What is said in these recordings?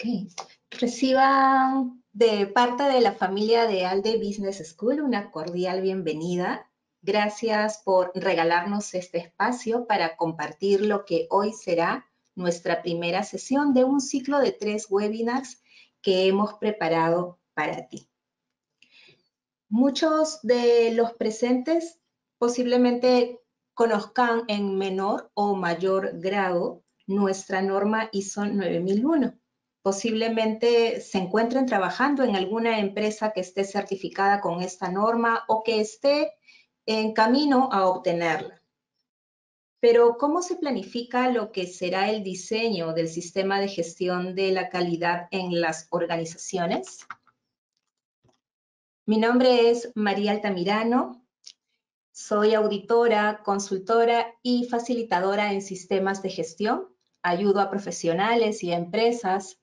Ok. Reciban de parte de la familia de ALDE Business School una cordial bienvenida. Gracias por regalarnos este espacio para compartir lo que hoy será nuestra primera sesión de un ciclo de 3 webinars que hemos preparado para ti. Muchos de los presentes posiblemente conozcan en menor o mayor grado nuestra norma ISO 9001. Posiblemente se encuentren trabajando en alguna empresa que esté certificada con esta norma o que esté en camino a obtenerla. Pero, ¿cómo se planifica lo que será el diseño del sistema de gestión de la calidad en las organizaciones? Mi nombre es María Altamirano. Soy auditora, consultora y facilitadora en sistemas de gestión. Ayudo a profesionales y a empresas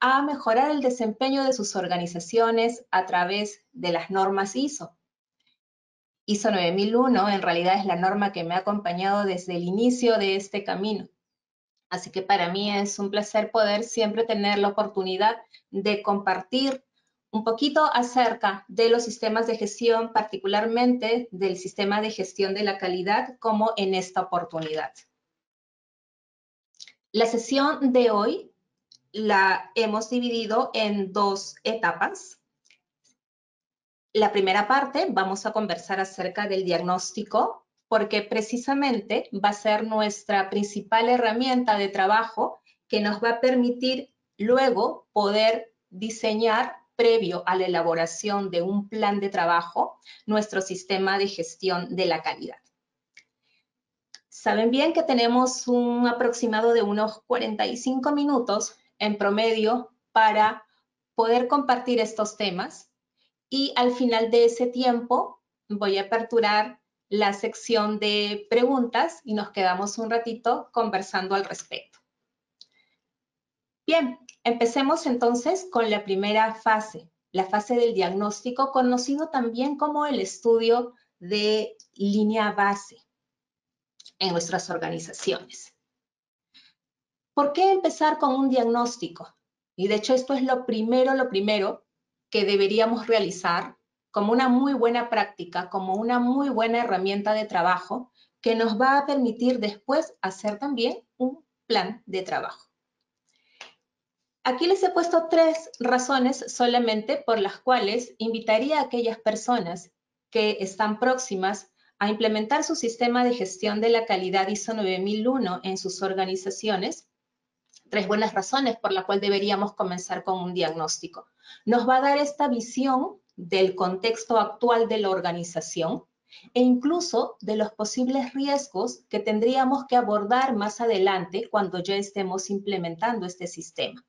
a mejorar el desempeño de sus organizaciones a través de las normas ISO. ISO 9001 en realidad es la norma que me ha acompañado desde el inicio de este camino. Así que para mí es un placer poder siempre tener la oportunidad de compartir un poquito acerca de los sistemas de gestión, particularmente del sistema de gestión de la calidad, como en esta oportunidad. La sesión de hoy la hemos dividido en 2 etapas. La primera parte vamos a conversar acerca del diagnóstico, porque precisamente va a ser nuestra principal herramienta de trabajo que nos va a permitir luego poder diseñar, previo a la elaboración de un plan de trabajo, nuestro sistema de gestión de la calidad. Saben bien que tenemos un aproximado de unos 45 minutos en promedio para poder compartir estos temas. Y al final de ese tiempo voy a aperturar la sección de preguntas y nos quedamos un ratito conversando al respecto. Bien, empecemos entonces con la primera fase, la fase del diagnóstico, conocido también como el estudio de línea base en nuestras organizaciones. ¿Por qué empezar con un diagnóstico? Y de hecho esto es lo primero que deberíamos realizar como una muy buena práctica, como una muy buena herramienta de trabajo que nos va a permitir después hacer también un plan de trabajo. Aquí les he puesto 3 razones solamente por las cuales invitaría a aquellas personas que están próximas a implementar su sistema de gestión de la calidad ISO 9001 en sus organizaciones. 3 buenas razones por las cuales deberíamos comenzar con un diagnóstico. Nos va a dar esta visión del contexto actual de la organización e incluso de los posibles riesgos que tendríamos que abordar más adelante cuando ya estemos implementando este sistema.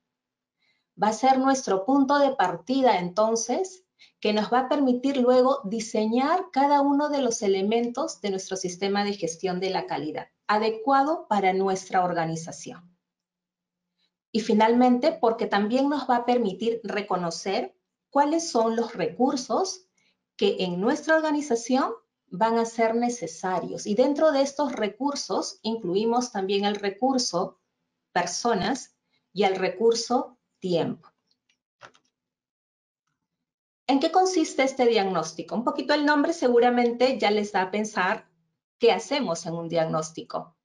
Va a ser nuestro punto de partida entonces que nos va a permitir luego diseñar cada uno de los elementos de nuestro sistema de gestión de la calidad, adecuado para nuestra organización. Y finalmente, porque también nos va a permitir reconocer cuáles son los recursos que en nuestra organización van a ser necesarios. Y dentro de estos recursos incluimos también el recurso personas y el recurso tiempo. ¿En qué consiste este diagnóstico? Un poquito el nombre seguramente ya les da a pensar qué hacemos en un diagnóstico.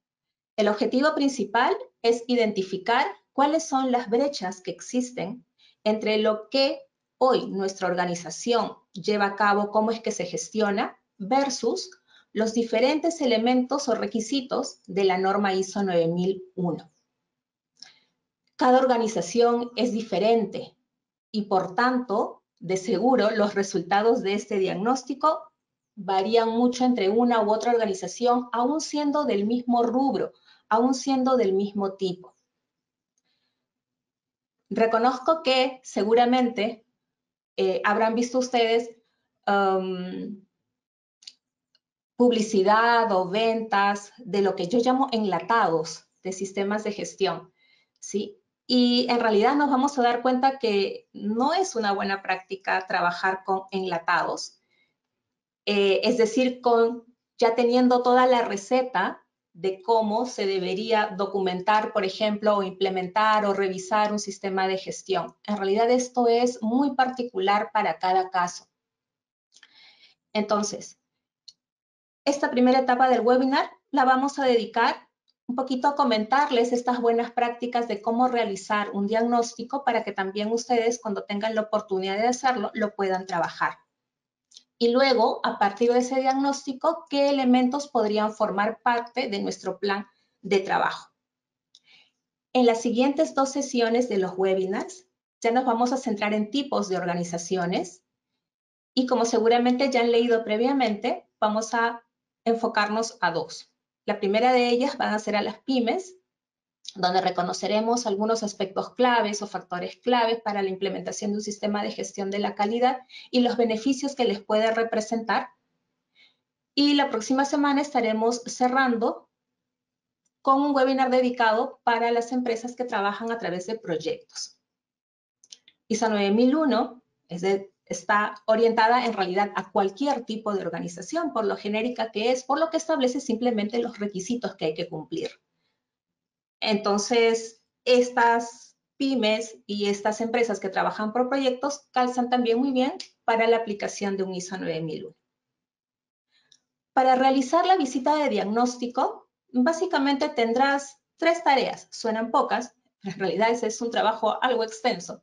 El objetivo principal es identificar cuáles son las brechas que existen entre lo que hoy nuestra organización lleva a cabo, cómo es que se gestiona, versus los diferentes elementos o requisitos de la norma ISO 9001. Cada organización es diferente y, por tanto, de seguro, los resultados de este diagnóstico varían mucho entre una u otra organización, aún siendo del mismo rubro, aún siendo del mismo tipo. Reconozco que seguramente habrán visto ustedes publicidad o ventas de lo que yo llamo enlatados de sistemas de gestión, ¿sí? Y en realidad nos vamos a dar cuenta que no es una buena práctica trabajar con enlatados, es decir, ya teniendo toda la receta de cómo se debería documentar, por ejemplo, o implementar o revisar un sistema de gestión. En realidad esto es muy particular para cada caso. Entonces, esta primera etapa del webinar la vamos a dedicar un poquito a comentarles estas buenas prácticas de cómo realizar un diagnóstico para que también ustedes, cuando tengan la oportunidad de hacerlo, lo puedan trabajar. Y luego, a partir de ese diagnóstico, ¿qué elementos podrían formar parte de nuestro plan de trabajo? En las siguientes 2 sesiones de los webinars, ya nos vamos a centrar en tipos de organizaciones y como seguramente ya han leído previamente, vamos a enfocarnos a 2. La primera de ellas van a ser a las pymes, donde reconoceremos algunos aspectos claves o factores claves para la implementación de un sistema de gestión de la calidad y los beneficios que les puede representar. Y la próxima semana estaremos cerrando con un webinar dedicado para las empresas que trabajan a través de proyectos. ISO 9001 está orientada en realidad a cualquier tipo de organización, por lo genérica que es, por lo que establece simplemente los requisitos que hay que cumplir. Entonces, estas pymes y estas empresas que trabajan por proyectos calzan también muy bien para la aplicación de un ISO 9001. Para realizar la visita de diagnóstico, básicamente tendrás 3 tareas. Suenan pocas, pero en realidad ese es un trabajo algo extenso,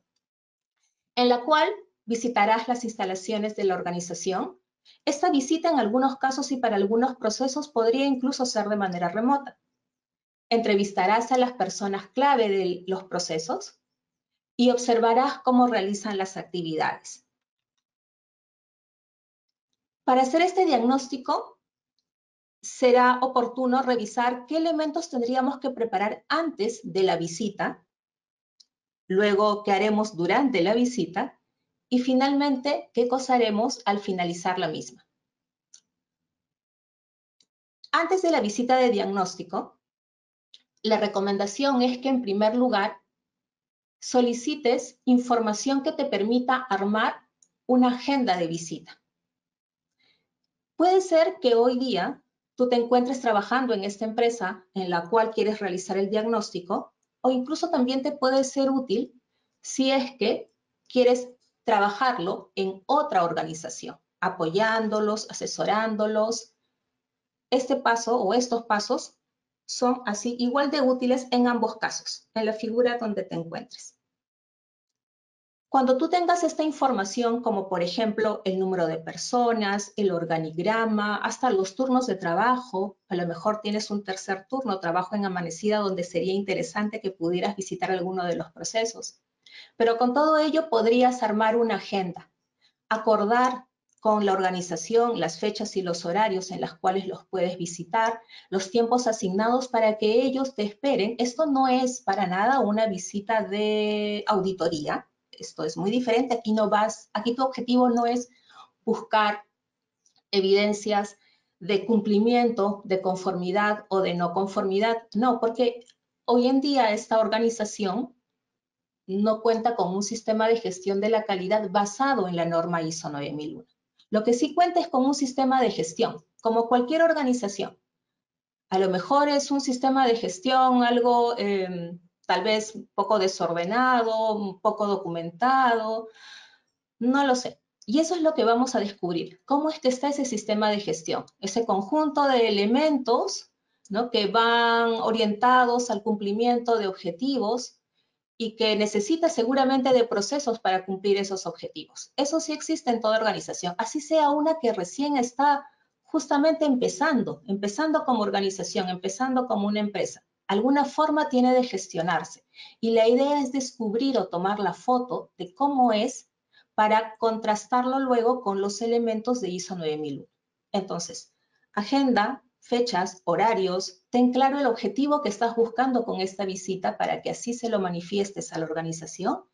en la cual visitarás las instalaciones de la organización. Esta visita en algunos casos y para algunos procesos podría incluso ser de manera remota. Entrevistarás a las personas clave de los procesos y observarás cómo realizan las actividades. Para hacer este diagnóstico, será oportuno revisar qué elementos tendríamos que preparar antes de la visita, luego qué haremos durante la visita y finalmente qué cosa haremos al finalizar la misma. Antes de la visita de diagnóstico, la recomendación es que en primer lugar solicites información que te permita armar una agenda de visita. Puede ser que hoy día tú te encuentres trabajando en esta empresa en la cual quieres realizar el diagnóstico o incluso también te puede ser útil si es que quieres trabajarlo en otra organización, apoyándolos, asesorándolos. Este paso o estos pasos son así igual de útiles en ambos casos, en la figura donde te encuentres. Cuando tú tengas esta información, como por ejemplo el número de personas, el organigrama, hasta los turnos de trabajo, a lo mejor tienes un tercer turno, trabajo en amanecida, donde sería interesante que pudieras visitar alguno de los procesos. Pero con todo ello podrías armar una agenda, acordar con la organización las fechas y los horarios en las cuales los puedes visitar, los tiempos asignados para que ellos te esperen. Esto no es para nada una visita de auditoría. Esto es muy diferente. Aquí tu objetivo no es buscar evidencias de cumplimiento, de conformidad o de no conformidad. No, porque hoy en día esta organización no cuenta con un sistema de gestión de la calidad basado en la norma ISO 9001. Lo que sí cuenta es con un sistema de gestión, como cualquier organización. A lo mejor es un sistema de gestión algo tal vez un poco desordenado, un poco documentado, no lo sé. Y eso es lo que vamos a descubrir. ¿Cómo es que está ese sistema de gestión? Ese conjunto de elementos, ¿no?, que van orientados al cumplimiento de objetivos y que necesita seguramente de procesos para cumplir esos objetivos. Eso sí existe en toda organización, así sea una que recién está justamente empezando como organización, empezando como una empresa. Alguna forma tiene de gestionarse y la idea es descubrir o tomar la foto de cómo es para contrastarlo luego con los elementos de ISO 9001. Entonces, agenda, fechas, horarios, ten claro el objetivo que estás buscando con esta visita para que así se lo manifiestes a la organización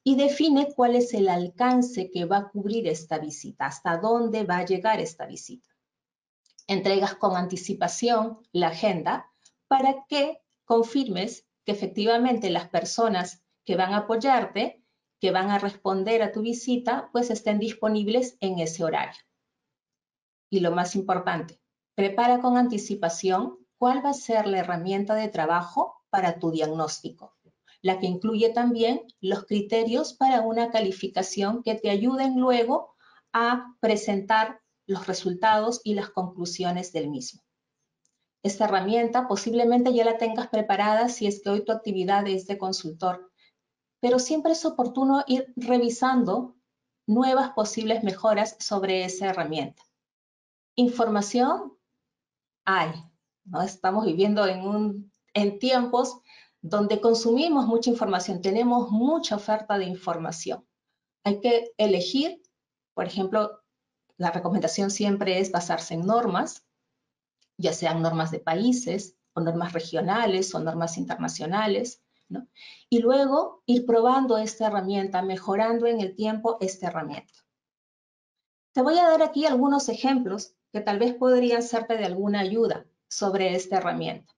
y define cuál es el alcance que va a cubrir esta visita, hasta dónde va a llegar esta visita. Entregas con anticipación la agenda para que confirmes que efectivamente las personas que van a apoyarte, que van a responder a tu visita, pues estén disponibles en ese horario. Y lo más importante, prepara con anticipación cuál va a ser la herramienta de trabajo para tu diagnóstico, la que incluye también los criterios para una calificación que te ayuden luego a presentar los resultados y las conclusiones del mismo. Esta herramienta posiblemente ya la tengas preparada si es que hoy tu actividad es de consultor, pero siempre es oportuno ir revisando nuevas posibles mejoras sobre esa herramienta. Información hay, ¿no? Estamos viviendo en tiempos donde consumimos mucha información, tenemos mucha oferta de información. Hay que elegir, por ejemplo, la recomendación siempre es basarse en normas, ya sean normas de países o normas regionales o normas internacionales, ¿no? Y luego ir probando esta herramienta, mejorando en el tiempo esta herramienta. Te voy a dar aquí algunos ejemplos que tal vez podrían serte de alguna ayuda sobre esta herramienta.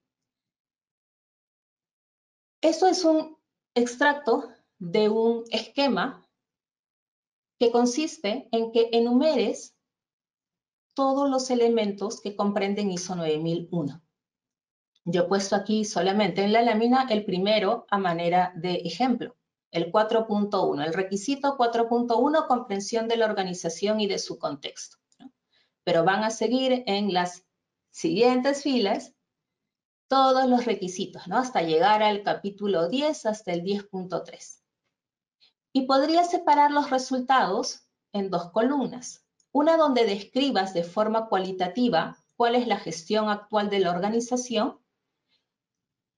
Esto es un extracto de un esquema que consiste en que enumeres todos los elementos que comprenden ISO 9001. Yo he puesto aquí solamente en la lámina el primero a manera de ejemplo, el 4.1, el requisito 4.1, comprensión de la organización y de su contexto, ¿no? Pero van a seguir en las siguientes filas todos los requisitos, ¿no? Hasta llegar al capítulo 10, hasta el 10.3. Y podría separar los resultados en dos columnas. Una donde describas de forma cualitativa cuál es la gestión actual de la organización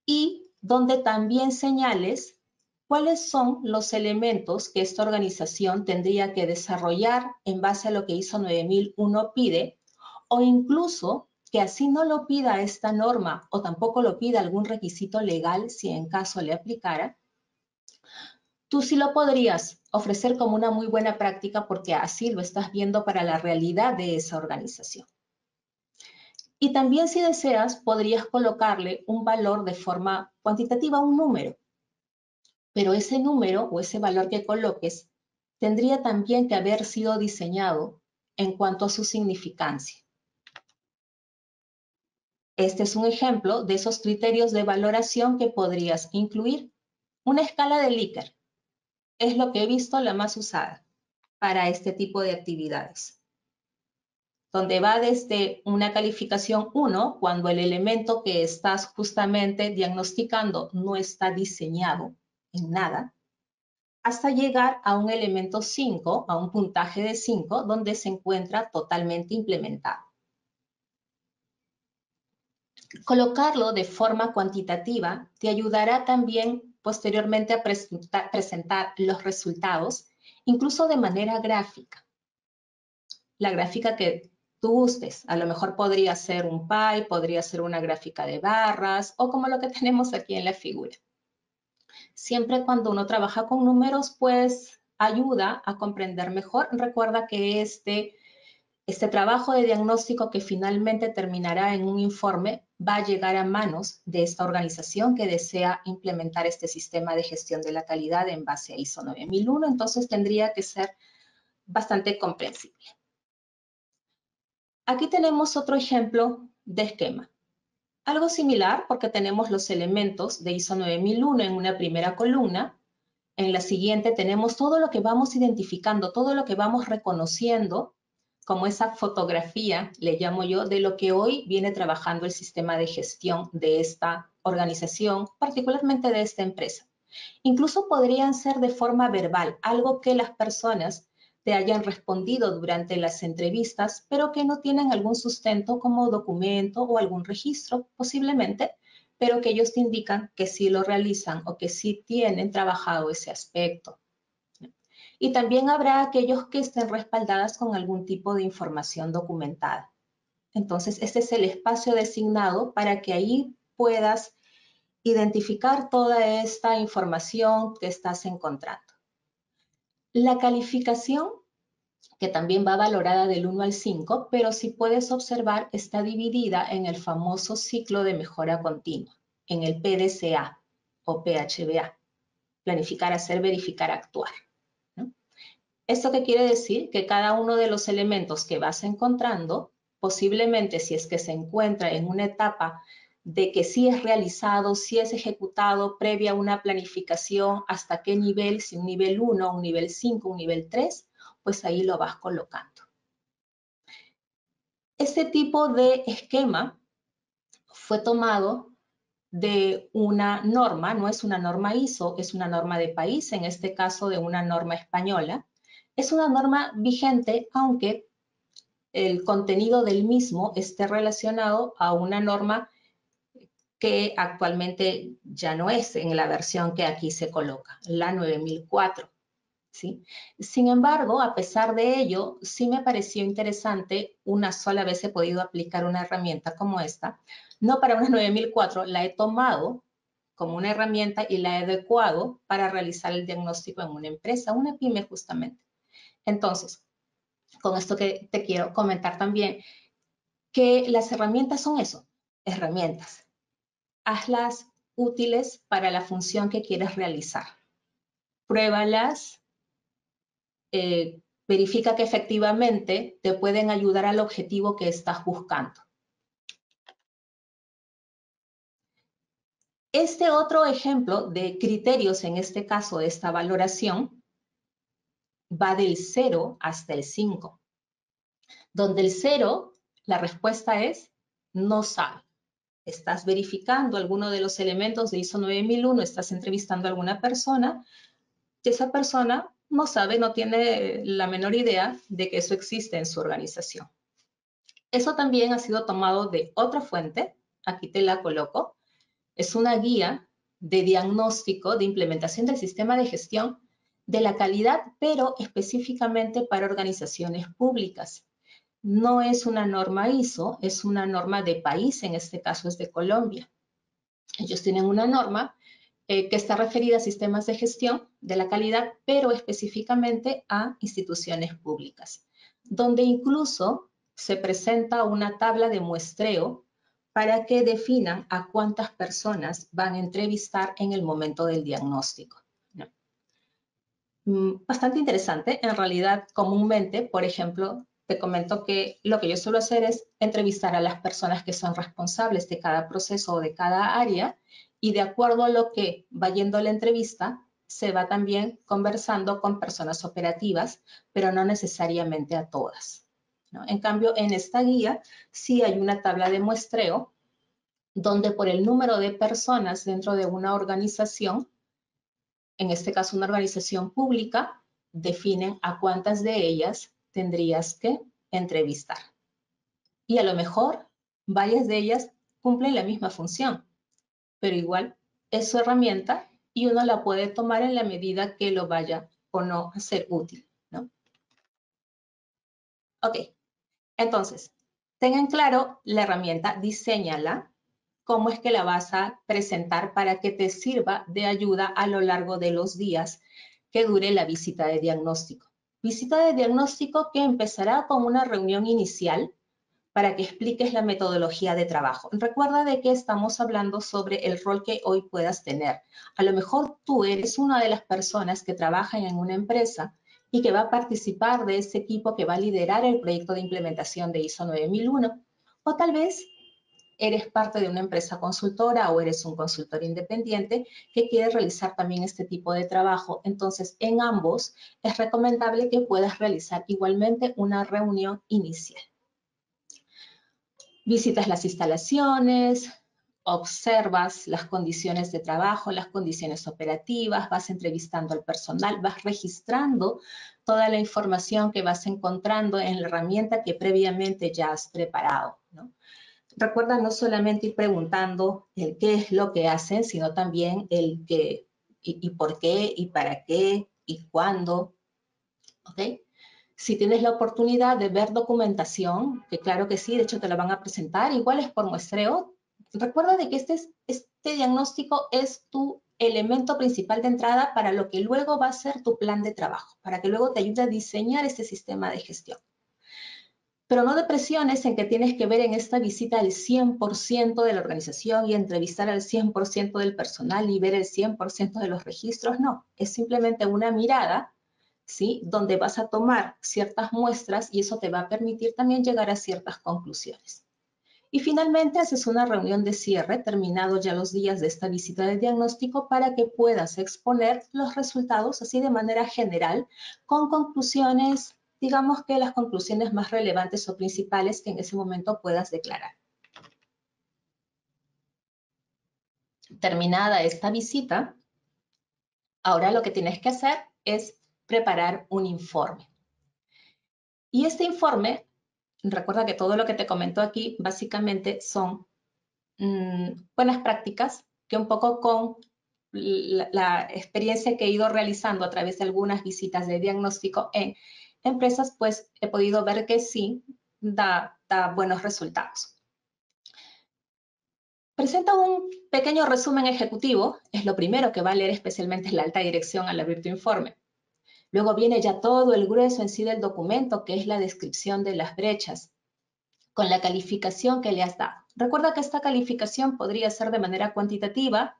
y donde también señales cuáles son los elementos que esta organización tendría que desarrollar en base a lo que ISO 9001 pide, o incluso que así no lo pida esta norma o tampoco lo pida algún requisito legal si en caso le aplicara, tú sí lo podrías ofrecer como una muy buena práctica porque así lo estás viendo para la realidad de esa organización. Y también si deseas, podrías colocarle un valor de forma cuantitativa, un número. Pero ese número o ese valor que coloques tendría también que haber sido diseñado en cuanto a su significancia. Este es un ejemplo de esos criterios de valoración que podrías incluir. Una escala de Likert es lo que he visto la más usada para este tipo de actividades, donde va desde una calificación 1, cuando el elemento que estás justamente diagnosticando no está diseñado en nada, hasta llegar a un elemento 5, a un puntaje de 5, donde se encuentra totalmente implementado. Colocarlo de forma cuantitativa te ayudará también posteriormente a presentar los resultados, incluso de manera gráfica. La gráfica que tú gustes. A lo mejor podría ser un pie, podría ser una gráfica de barras o como lo que tenemos aquí en la figura. Siempre cuando uno trabaja con números, pues ayuda a comprender mejor. Recuerda que este trabajo de diagnóstico que finalmente terminará en un informe va a llegar a manos de esta organización que desea implementar este sistema de gestión de la calidad en base a ISO 9001. Entonces tendría que ser bastante comprensible. Aquí tenemos otro ejemplo de esquema. Algo similar porque tenemos los elementos de ISO 9001 en una primera columna. En la siguiente tenemos todo lo que vamos identificando, todo lo que vamos reconociendo, como esa fotografía, le llamo yo, de lo que hoy viene trabajando el sistema de gestión de esta organización, particularmente de esta empresa. Incluso podrían ser de forma verbal, algo que las personas te hayan respondido durante las entrevistas, pero que no tienen algún sustento como documento o algún registro, posiblemente, pero que ellos te indican que sí lo realizan o que sí tienen trabajado ese aspecto. Y también habrá aquellos que estén respaldadas con algún tipo de información documentada. Entonces, este es el espacio designado para que ahí puedas identificar toda esta información que estás encontrando. La calificación, que también va valorada del 1 al 5, pero si puedes observar, está dividida en el famoso ciclo de mejora continua, en el PDCA o PHBA, planificar, hacer, verificar, actuar, ¿no? ¿Esto qué quiere decir? Que cada uno de los elementos que vas encontrando, posiblemente si es que se encuentra en una etapa de que sí es realizado, sí es ejecutado previa a una planificación, hasta qué nivel, si un nivel 1, un nivel 5, un nivel 3, pues ahí lo vas colocando. Este tipo de esquema fue tomado de una norma, no es una norma ISO, es una norma de país, en este caso de una norma española. Es una norma vigente, aunque el contenido del mismo esté relacionado a una norma que actualmente ya no es en la versión que aquí se coloca, la 9004. ¿Sí? Sin embargo, a pesar de ello, sí me pareció interesante, una sola vez he podido aplicar una herramienta como esta, no para una 9004, la he tomado como una herramienta y la he adecuado para realizar el diagnóstico en una empresa, una pyme justamente. Entonces, con esto que te quiero comentar también, que las herramientas son eso, herramientas. Hazlas útiles para la función que quieres realizar. Pruébalas, verifica que efectivamente te pueden ayudar al objetivo que estás buscando. Este otro ejemplo de criterios, en este caso de esta valoración, va del 0 hasta el 5, donde el 0, la respuesta es no sabe. Estás verificando alguno de los elementos de ISO 9001, estás entrevistando a alguna persona, que esa persona no sabe, no tiene la menor idea de que eso existe en su organización. Eso también ha sido tomado de otra fuente, aquí te la coloco, es una guía de diagnóstico de implementación del sistema de gestión de la calidad, pero específicamente para organizaciones públicas. No es una norma ISO, es una norma de país, en este caso es de Colombia. Ellos tienen una norma que está referida a sistemas de gestión de la calidad, pero específicamente a instituciones públicas, donde incluso se presenta una tabla de muestreo para que definan a cuántas personas van a entrevistar en el momento del diagnóstico. Bastante interesante. En realidad, comúnmente, por ejemplo, te comento que lo que yo suelo hacer es entrevistar a las personas que son responsables de cada proceso o de cada área, y de acuerdo a lo que va yendo la entrevista, se va también conversando con personas operativas, pero no necesariamente a todas, ¿no? En cambio, en esta guía sí hay una tabla de muestreo donde por el número de personas dentro de una organización, en este caso una organización pública, definen a cuántas de ellas tendrías que entrevistar. Y a lo mejor varias de ellas cumplen la misma función, pero igual es su herramienta y uno la puede tomar en la medida que lo vaya o no a ser útil, ¿no? Ok, entonces, tengan claro la herramienta, diséñala, cómo es que la vas a presentar para que te sirva de ayuda a lo largo de los días que dure la visita de diagnóstico. Visita de diagnóstico que empezará con una reunión inicial para que expliques la metodología de trabajo. Recuerda de que estamos hablando sobre el rol que hoy puedas tener. A lo mejor tú eres una de las personas que trabajan en una empresa y que va a participar de ese equipo que va a liderar el proyecto de implementación de ISO 9001. O tal vez eres parte de una empresa consultora o eres un consultor independiente que quiere realizar también este tipo de trabajo. Entonces, en ambos es recomendable que puedas realizar igualmente una reunión inicial. Visitas las instalaciones, observas las condiciones de trabajo, las condiciones operativas, vas entrevistando al personal, vas registrando toda la información que vas encontrando en la herramienta que previamente ya has preparado, ¿no? Recuerda no solamente ir preguntando el qué es lo que hacen, sino también el qué y por qué y para qué y cuándo, ¿ok? Si tienes la oportunidad de ver documentación, que claro que sí, de hecho te la van a presentar, igual es por muestreo, recuerda de que este diagnóstico es tu elemento principal de entrada para lo que luego va a ser tu plan de trabajo, para que luego te ayude a diseñar este sistema de gestión. Pero no te presiones en que tienes que ver en esta visita el 100% de la organización y entrevistar al 100% del personal y ver el 100% de los registros. No, es simplemente una mirada, ¿sí? Donde vas a tomar ciertas muestras y eso te va a permitir también llegar a ciertas conclusiones. Y finalmente haces una reunión de cierre, terminados ya los días de esta visita de diagnóstico, para que puedas exponer los resultados así de manera general, con conclusiones, digamos que las conclusiones más relevantes o principales que en ese momento puedas declarar. Terminada esta visita, ahora lo que tienes que hacer es preparar un informe. Y este informe, recuerda que todo lo que te comento aquí básicamente son buenas prácticas que un poco con la experiencia que he ido realizando a través de algunas visitas de diagnóstico en empresas, pues he podido ver que sí da buenos resultados. Presenta un pequeño resumen ejecutivo, es lo primero que va a leer especialmente la alta dirección al abrir tu informe. Luego viene ya todo el grueso en sí del documento, que es la descripción de las brechas, con la calificación que le has dado. Recuerda que esta calificación podría ser de manera cuantitativa,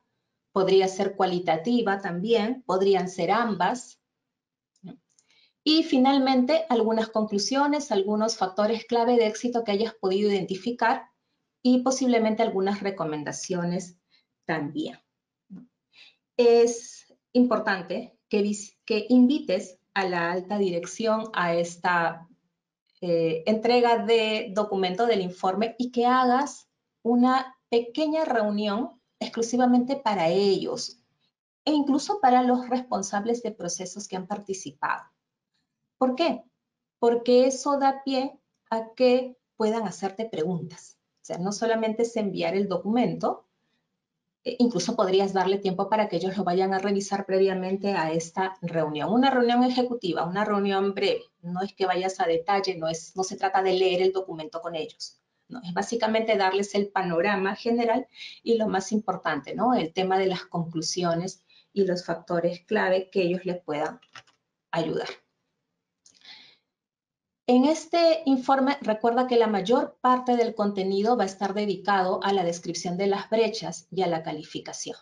podría ser cualitativa también, podrían ser ambas. Y finalmente, algunas conclusiones, algunos factores clave de éxito que hayas podido identificar y posiblemente algunas recomendaciones también. Es importante que invites a la alta dirección a esta entrega de documento del informe y que hagas una pequeña reunión exclusivamente para ellos e incluso para los responsables de procesos que han participado. ¿Por qué? Porque eso da pie a que puedan hacerte preguntas. O sea, no solamente es enviar el documento, incluso podrías darle tiempo para que ellos lo vayan a revisar previamente a esta reunión. Una reunión ejecutiva, una reunión breve. No es que vayas a detalle, no se trata de leer el documento con ellos. No, es básicamente darles el panorama general y lo más importante, ¿no? El tema de las conclusiones y los factores clave que ellos les puedan ayudar. En este informe, recuerda que la mayor parte del contenido va a estar dedicado a la descripción de las brechas y a la calificación,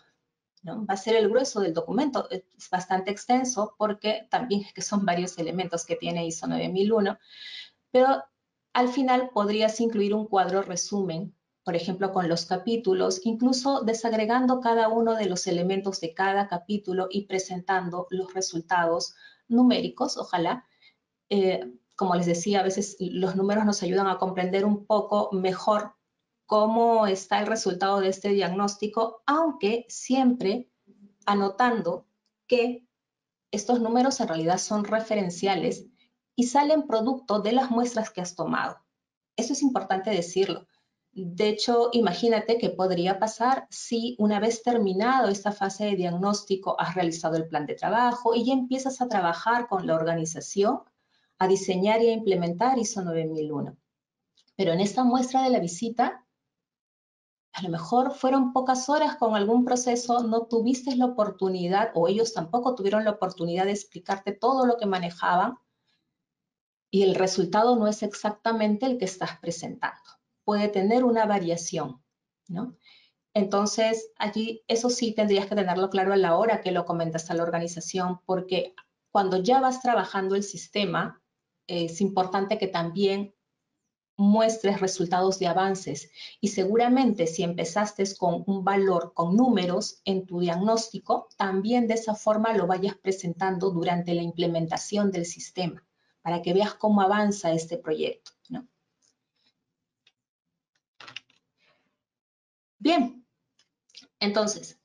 ¿no? Va a ser el grueso del documento, es bastante extenso porque también es que son varios elementos que tiene ISO 9001, pero al final podrías incluir un cuadro resumen, por ejemplo, con los capítulos, incluso desagregando cada uno de los elementos de cada capítulo y presentando los resultados numéricos, ojalá. Como les decía, a veces los números nos ayudan a comprender un poco mejor cómo está el resultado de este diagnóstico, aunque siempre anotando que estos números en realidad son referenciales y salen producto de las muestras que has tomado. Eso es importante decirlo. De hecho, imagínate qué podría pasar si una vez terminado esta fase de diagnóstico has realizado el plan de trabajo y ya empiezas a trabajar con la organización, a diseñar y a implementar ISO 9001. Pero en esta muestra de la visita, a lo mejor fueron pocas horas con algún proceso, no tuviste la oportunidad o ellos tampoco tuvieron la oportunidad de explicarte todo lo que manejaban y el resultado no es exactamente el que estás presentando. Puede tener una variación, ¿no? Entonces, allí eso sí tendrías que tenerlo claro a la hora que lo comentas a la organización, porque cuando ya vas trabajando el sistema, es importante que también muestres resultados de avances y seguramente si empezaste con un valor con números en tu diagnóstico, también de esa forma lo vayas presentando durante la implementación del sistema para que veas cómo avanza este proyecto, ¿no? Bien, entonces,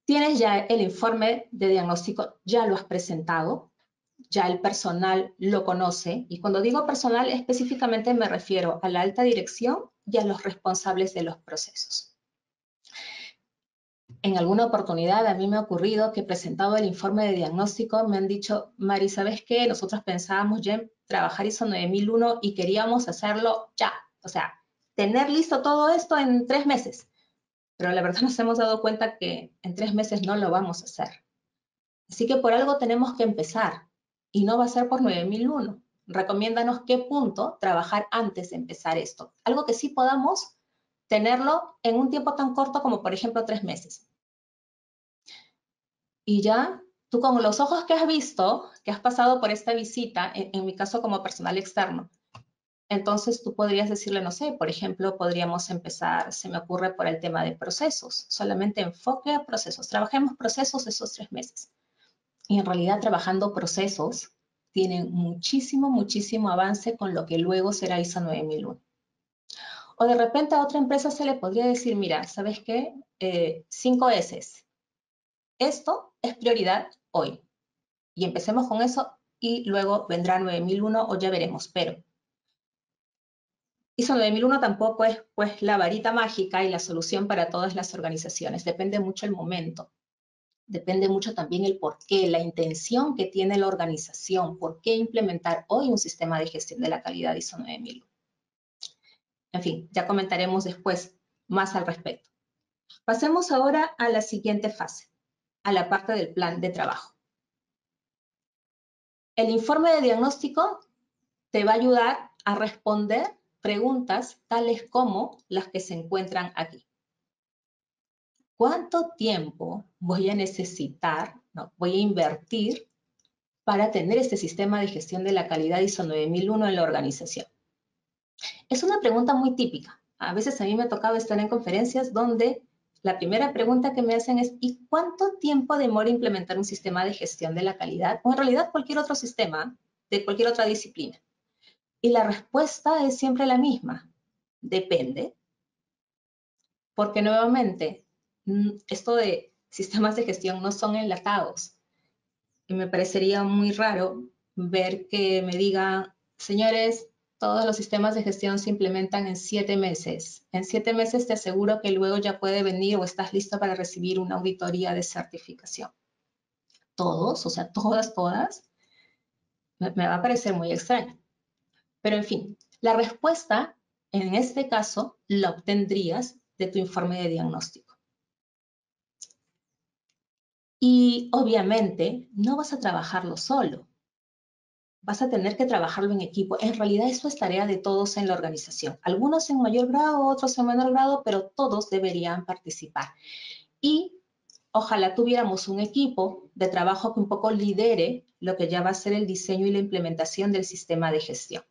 tienes ya el informe de diagnóstico, ya lo has presentado, ya el personal lo conoce, y cuando digo personal específicamente me refiero a la alta dirección y a los responsables de los procesos. En alguna oportunidad a mí me ha ocurrido que he presentado el informe de diagnóstico, me han dicho, Mari, ¿sabes qué? Nosotros pensábamos ya en trabajar ISO 9001 y queríamos hacerlo ya, o sea, tener listo todo esto en 3 meses. Pero la verdad nos hemos dado cuenta que en 3 meses no lo vamos a hacer. Así que por algo tenemos que empezar y no va a ser por 9001. Recomiéndanos qué punto trabajar antes de empezar esto. Algo que sí podamos tenerlo en un tiempo tan corto como por ejemplo 3 meses. Y ya tú con los ojos que has visto, que has pasado por esta visita, en mi caso como personal externo, Entonces tú podrías decirle, no sé, por ejemplo, podríamos empezar, se me ocurre por el tema de procesos, solamente enfoque a procesos, trabajemos procesos esos 3 meses. Y en realidad trabajando procesos tienen muchísimo, muchísimo avance con lo que luego será ISO 9001. O de repente a otra empresa se le podría decir, mira, ¿sabes qué? 5 S's. Esto es prioridad hoy. Y empecemos con eso y luego vendrá 9001 o ya veremos, pero ISO 9001 tampoco es pues la varita mágica y la solución para todas las organizaciones. Depende mucho el momento. Depende mucho también el por qué, la intención que tiene la organización, por qué implementar hoy un sistema de gestión de la calidad ISO 9001. En fin, ya comentaremos después más al respecto. Pasemos ahora a la siguiente fase, a la parte del plan de trabajo. El informe de diagnóstico te va a ayudar a responder preguntas tales como las que se encuentran aquí. ¿Cuánto tiempo voy a necesitar, voy a invertir para tener este sistema de gestión de la calidad ISO 9001 en la organización? Es una pregunta muy típica. A veces a mí me ha tocado estar en conferencias donde la primera pregunta que me hacen es ¿y cuánto tiempo demora implementar un sistema de gestión de la calidad? O en realidad cualquier otro sistema de cualquier otra disciplina. Y la respuesta es siempre la misma. Depende. Porque nuevamente, esto de sistemas de gestión no son enlatados. Y me parecería muy raro ver que me digan, señores, todos los sistemas de gestión se implementan en 7 meses. En 7 meses te aseguro que luego ya puede venir o estás listo para recibir una auditoría de certificación. Todos, o sea, todas, me va a parecer muy extraño. Pero en fin, la respuesta en este caso la obtendrías de tu informe de diagnóstico. Y obviamente no vas a trabajarlo solo. Vas a tener que trabajarlo en equipo. En realidad eso es tarea de todos en la organización. Algunos en mayor grado, otros en menor grado, pero todos deberían participar. Y ojalá tuviéramos un equipo de trabajo que un poco lidere lo que ya va a ser el diseño y la implementación del sistema de gestión.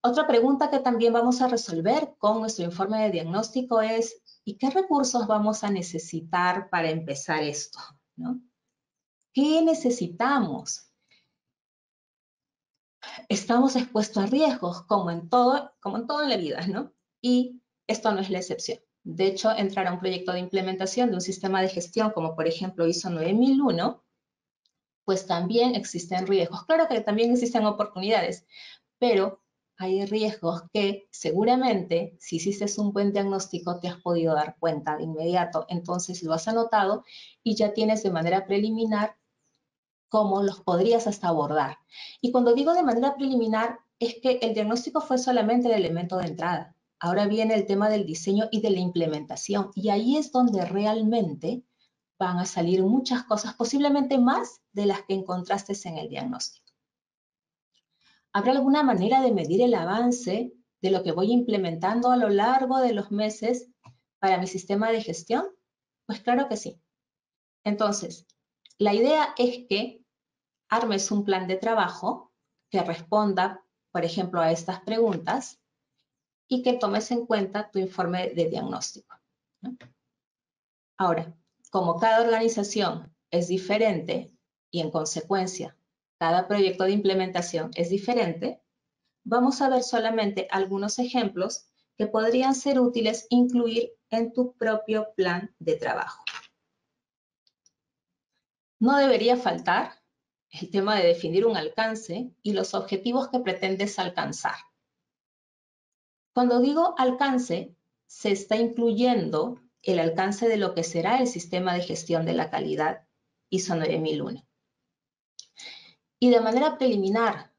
Otra pregunta que también vamos a resolver con nuestro informe de diagnóstico es, ¿y qué recursos vamos a necesitar para empezar esto? ¿No? ¿Qué necesitamos? Estamos expuestos a riesgos, como en todo en la vida, ¿no? Y esto no es la excepción. De hecho, entrar a un proyecto de implementación de un sistema de gestión, como por ejemplo ISO 9001, pues también existen riesgos. Claro que también existen oportunidades, pero hay riesgos que seguramente, si hiciste un buen diagnóstico, te has podido dar cuenta de inmediato. Entonces lo has anotado y ya tienes de manera preliminar cómo los podrías hasta abordar. Y cuando digo de manera preliminar, es que el diagnóstico fue solamente el elemento de entrada. Ahora viene el tema del diseño y de la implementación. Y ahí es donde realmente van a salir muchas cosas, posiblemente más de las que encontraste en el diagnóstico. ¿Habrá alguna manera de medir el avance de lo que voy implementando a lo largo de los meses para mi sistema de gestión? Pues claro que sí. Entonces, la idea es que armes un plan de trabajo que responda, por ejemplo, a estas preguntas y que tomes en cuenta tu informe de diagnóstico, ¿no? Ahora, como cada organización es diferente y en consecuencia cada proyecto de implementación es diferente, vamos a ver solamente algunos ejemplos que podrían ser útiles incluir en tu propio plan de trabajo. No debería faltar el tema de definir un alcance y los objetivos que pretendes alcanzar. Cuando digo alcance, se está incluyendo el alcance de lo que será el sistema de gestión de la calidad ISO 9001. Y de manera preliminar,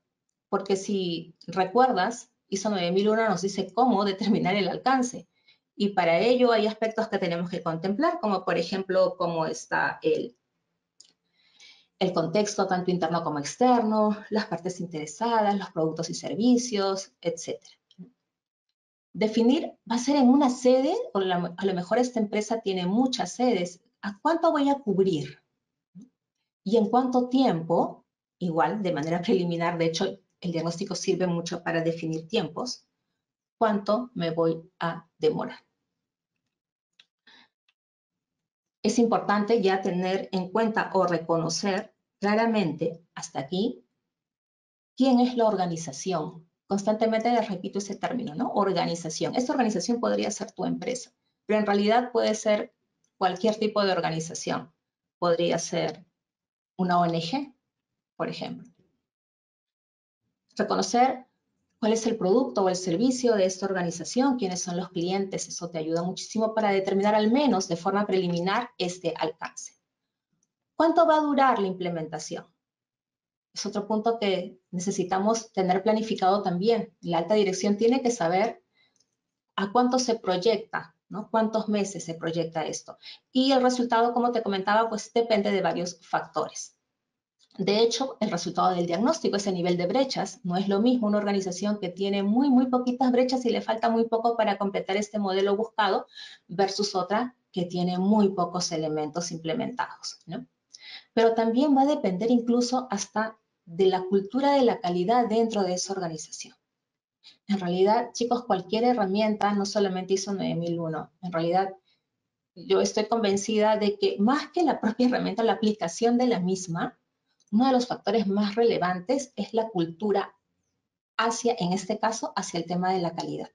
porque si recuerdas, ISO 9001 nos dice cómo determinar el alcance. Y para ello hay aspectos que tenemos que contemplar, como por ejemplo, cómo está el contexto tanto interno como externo, las partes interesadas, los productos y servicios, etc. Definir va a ser en una sede, o a lo mejor esta empresa tiene muchas sedes. ¿A cuánto voy a cubrir? ¿Y en cuánto tiempo? Igual, de manera preliminar, de hecho, el diagnóstico sirve mucho para definir tiempos, cuánto me voy a demorar. Es importante ya tener en cuenta o reconocer claramente hasta aquí quién es la organización. Constantemente les repito ese término, ¿no? Organización. Esta organización podría ser tu empresa, pero en realidad puede ser cualquier tipo de organización. Podría ser una ONG, por ejemplo. Reconocer cuál es el producto o el servicio de esta organización, quiénes son los clientes, eso te ayuda muchísimo para determinar al menos de forma preliminar este alcance. ¿Cuánto va a durar la implementación? Es otro punto que necesitamos tener planificado también. La alta dirección tiene que saber a cuánto se proyecta, ¿no? Cuántos meses se proyecta esto. Y el resultado, como te comentaba, pues depende de varios factores. De hecho, el resultado del diagnóstico, ese nivel de brechas, no es lo mismo una organización que tiene muy poquitas brechas y le falta muy poco para completar este modelo buscado versus otra que tiene muy pocos elementos implementados, ¿no? Pero también va a depender incluso hasta de la cultura de la calidad dentro de esa organización. En realidad, chicos, cualquier herramienta, no solamente ISO 9001, en realidad yo estoy convencida de que más que la propia herramienta, la aplicación de la misma, uno de los factores más relevantes es la cultura hacia, en este caso, hacia el tema de la calidad.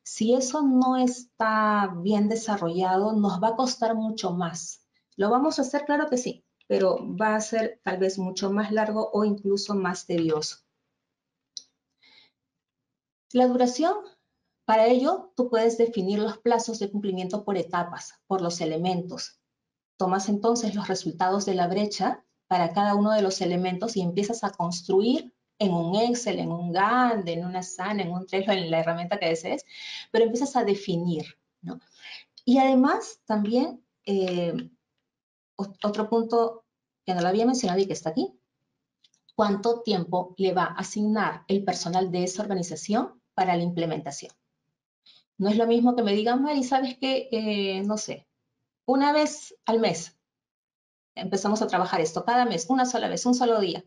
Si eso no está bien desarrollado, nos va a costar mucho más. ¿Lo vamos a hacer? Claro que sí, pero va a ser tal vez mucho más largo o incluso más tedioso. La duración, para ello, tú puedes definir los plazos de cumplimiento por etapas, por los elementos. Tomas entonces los resultados de la brecha para cada uno de los elementos y empiezas a construir en un Excel, en un Gantt, en una Asana, en un Trello, en la herramienta que desees, pero empiezas a definir, ¿no? Y además también, otro punto que no lo había mencionado y que está aquí, ¿cuánto tiempo le va a asignar el personal de esa organización para la implementación? No es lo mismo que me digan, Mari, ¿sabes qué? No sé, una vez al mes empezamos a trabajar esto, cada mes, una sola vez, un solo día,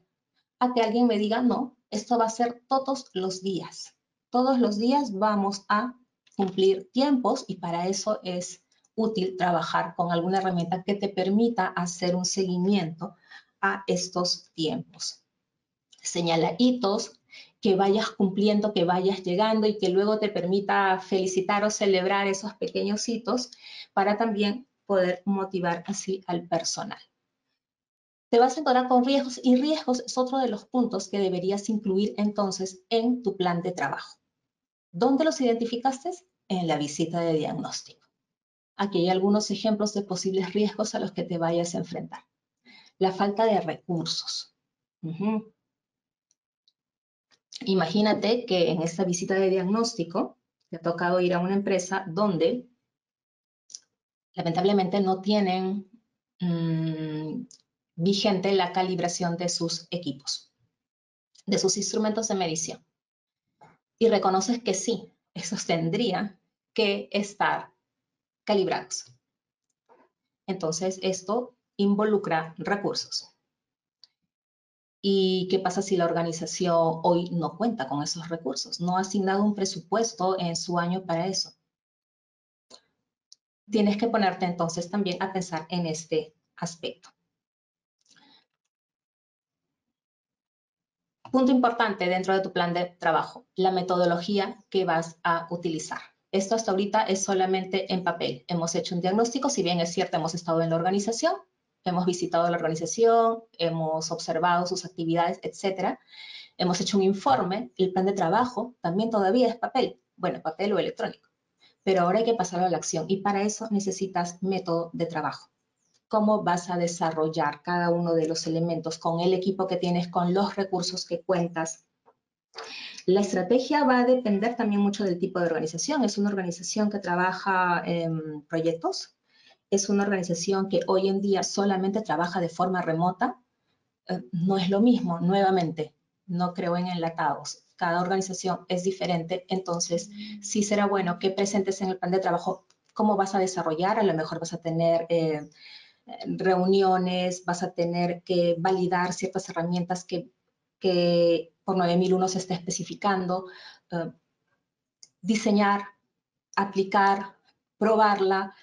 a que alguien me diga, no, esto va a ser todos los días. Todos los días vamos a cumplir tiempos y para eso es útil trabajar con alguna herramienta que te permita hacer un seguimiento a estos tiempos. Señala hitos, que vayas cumpliendo, que vayas llegando y que luego te permita felicitar o celebrar esos pequeños hitos para también poder motivar así al personal. Te vas a encontrar con riesgos y riesgos es otro de los puntos que deberías incluir entonces en tu plan de trabajo. ¿Dónde los identificaste? En la visita de diagnóstico. Aquí hay algunos ejemplos de posibles riesgos a los que te vayas a enfrentar. La falta de recursos. Imagínate que en esta visita de diagnóstico te ha tocado ir a una empresa donde lamentablemente no tienen vigente la calibración de sus equipos, de sus instrumentos de medición. Y reconoces que sí, esos tendrían que estar calibrados. Entonces, esto involucra recursos. ¿Y qué pasa si la organización hoy no cuenta con esos recursos? No ha asignado un presupuesto en su año para eso. Tienes que ponerte entonces también a pensar en este aspecto. Punto importante dentro de tu plan de trabajo, la metodología que vas a utilizar. Esto hasta ahorita es solamente en papel. Hemos hecho un diagnóstico, si bien es cierto, hemos estado en la organización, hemos visitado la organización, hemos observado sus actividades, etcétera. Hemos hecho un informe, el plan de trabajo también todavía es papel, bueno, papel o electrónico, pero ahora hay que pasarlo a la acción y para eso necesitas método de trabajo. Cómo vas a desarrollar cada uno de los elementos con el equipo que tienes, con los recursos que cuentas. La estrategia va a depender también mucho del tipo de organización. Es una organización que trabaja en proyectos. Es una organización que hoy en día solamente trabaja de forma remota. No es lo mismo, nuevamente, no creo en enlatados. Cada organización es diferente, entonces sí será bueno que presentes en el plan de trabajo cómo vas a desarrollar. A lo mejor vas a tener reuniones, vas a tener que validar ciertas herramientas que por 9001 se está especificando, diseñar, aplicar, probarla,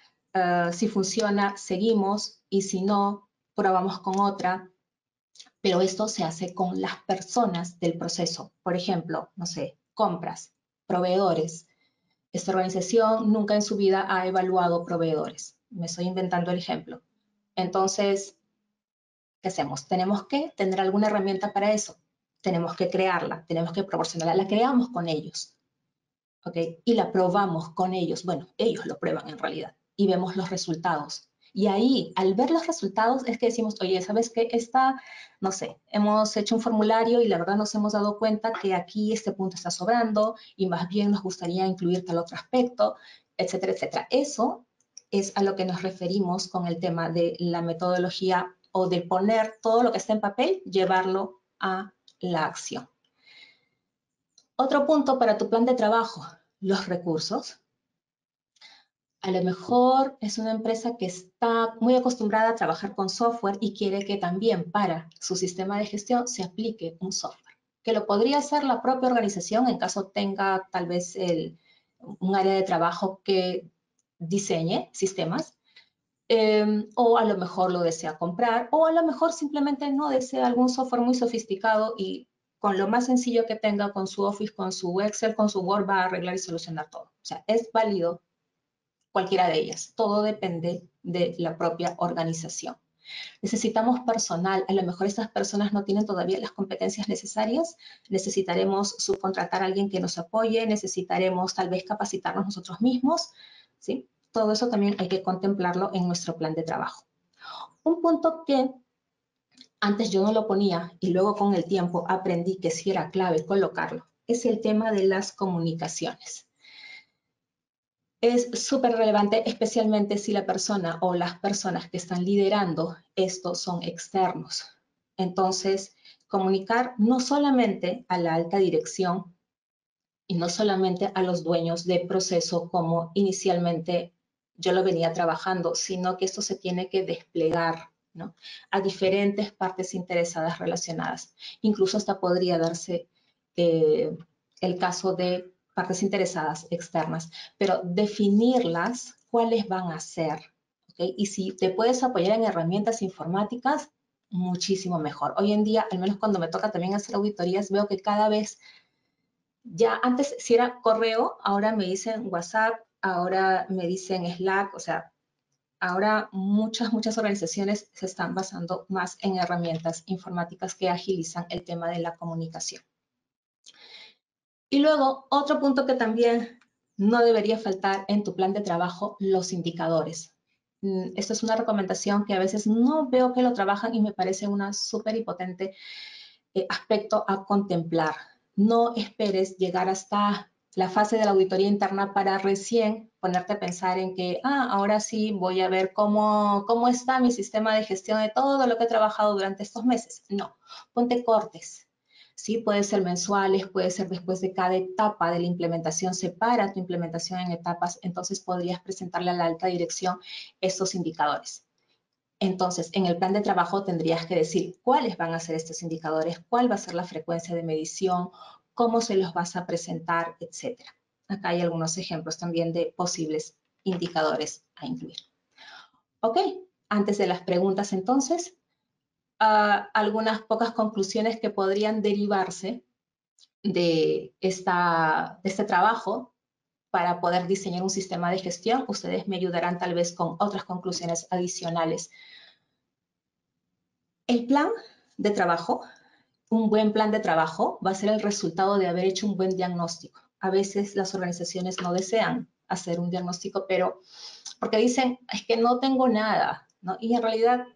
si funciona, seguimos, y si no, probamos con otra, pero esto se hace con las personas del proceso. Por ejemplo, no sé, compras, proveedores. Esta organización nunca en su vida ha evaluado proveedores. Me estoy inventando el ejemplo. Entonces, ¿qué hacemos? Tenemos que tener alguna herramienta para eso. Tenemos que crearla, tenemos que proporcionarla. La creamos con ellos, ¿ok? Y la probamos con ellos. Bueno, ellos lo prueban en realidad y vemos los resultados. Y ahí, al ver los resultados, es que decimos, oye, ¿sabes qué? No sé, hemos hecho un formulario y la verdad nos hemos dado cuenta que aquí este punto está sobrando y más bien nos gustaría incluir tal otro aspecto, etcétera, etcétera. Eso es a lo que nos referimos con el tema de la metodología o de poner todo lo que está en papel, llevarlo a la acción. Otro punto para tu plan de trabajo, los recursos. A lo mejor es una empresa que está muy acostumbrada a trabajar con software y quiere que también para su sistema de gestión se aplique un software, que lo podría hacer la propia organización en caso tenga tal vez un área de trabajo que diseñe sistemas, o a lo mejor lo desea comprar, o a lo mejor simplemente no desea algún software muy sofisticado y con lo más sencillo que tenga, con su Office, con su Excel, con su Word, va a arreglar y solucionar todo. O sea, es válido cualquiera de ellas. Todo depende de la propia organización. Necesitamos personal. A lo mejor estas personas no tienen todavía las competencias necesarias. Necesitaremos subcontratar a alguien que nos apoye. Necesitaremos tal vez capacitarnos nosotros mismos, ¿sí? Todo eso también hay que contemplarlo en nuestro plan de trabajo. Un punto que antes yo no lo ponía y luego con el tiempo aprendí que sí era clave colocarlo, es el tema de las comunicaciones. Es súper relevante, especialmente si la persona o las personas que están liderando esto son externos. Entonces, comunicar no solamente a la alta dirección y no solamente a los dueños de proceso como inicialmente yo lo venía trabajando, sino que esto se tiene que desplegar, ¿no?, a diferentes partes interesadas relacionadas. Incluso hasta podría darse el caso de partes interesadas externas, pero definirlas, cuáles van a ser, ¿okay? Y si te puedes apoyar en herramientas informáticas, muchísimo mejor. Hoy en día, al menos cuando me toca también hacer auditorías, veo que cada vez, ya antes si era correo, ahora me dicen WhatsApp, ahora me dicen Slack, o sea, ahora muchas organizaciones se están basando más en herramientas informáticas que agilizan el tema de la comunicación. Y luego, otro punto que también no debería faltar en tu plan de trabajo, los indicadores. Esto es una recomendación que a veces no veo que lo trabajan y me parece una súper y potente aspecto a contemplar. No esperes llegar hasta la fase de la auditoría interna para recién ponerte a pensar en que, ahora sí voy a ver cómo está mi sistema de gestión de todo lo que he trabajado durante estos meses. No, ponte cortes. Sí, puede ser mensuales, puede ser después de cada etapa de la implementación, separa tu implementación en etapas, entonces podrías presentarle a la alta dirección estos indicadores. Entonces, en el plan de trabajo tendrías que decir cuáles van a ser estos indicadores, cuál va a ser la frecuencia de medición, cómo se los vas a presentar, etcétera. Acá hay algunos ejemplos también de posibles indicadores a incluir. Ok, antes de las preguntas entonces, algunas pocas conclusiones que podrían derivarse de este trabajo para poder diseñar un sistema de gestión. Ustedes me ayudarán tal vez con otras conclusiones adicionales. El plan de trabajo, un buen plan de trabajo, va a ser el resultado de haber hecho un buen diagnóstico. A veces las organizaciones no desean hacer un diagnóstico, pero porque dicen, es que no tengo nada, ¿no? Y en realidad